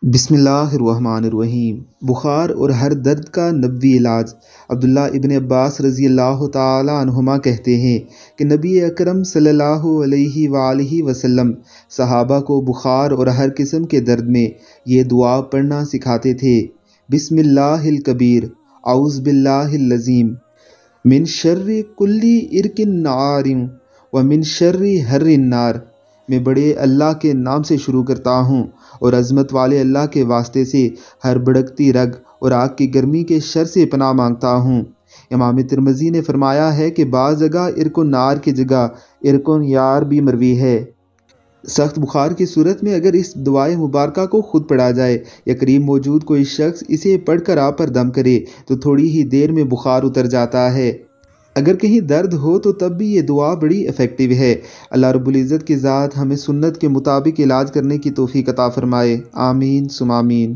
بسم اللہ الرحمن الرحیم۔ بخار اور ہر درد کا نبوی علاج۔ عبداللہ ابن عباس رضی اللہ تعالی عنہما کہتے ہیں کہ نبی اکرم صلی اللہ علیہ وآلہ وسلم صحابہ کو بخار اور ہر قسم کے درد میں یہ دعا پڑھنا سکھاتے تھے۔ بسم اللہ الکبیر، اعوذ باللہ العظیم، من شر کل عرق نعار ومن شر حر النار۔ میں بڑے اللہ کے نام سے شروع کرتا ہوں اور عظمت والے اللہ کے واسطے سے ہر بھڑکتی رگ اور آگ کی گرمی کے شر سے پناہ مانگتا ہوں۔ امام ترمذی نے فرمایا ہے کہ بعض جگہ عرق نار کی جگہ عرق یار بھی مروی ہے۔ سخت بخار کی صورت میں اگر اس دعائے مبارکہ کو خود پڑھا جائے یا قریب موجود کوئی شخص اسے پڑھ کر آپ پر دم کرے تو تھوڑی ہی دیر میں بخار اتر جاتا ہے۔ اگر کہیں درد ہو تو تب بھی یہ دعا بڑی افیکٹو ہے۔ اللہ رب العزت کی ذات ہمیں سنت کے مطابق علاج کرنے کی توفیق عطا فرمائے۔ آمین ثم آمین۔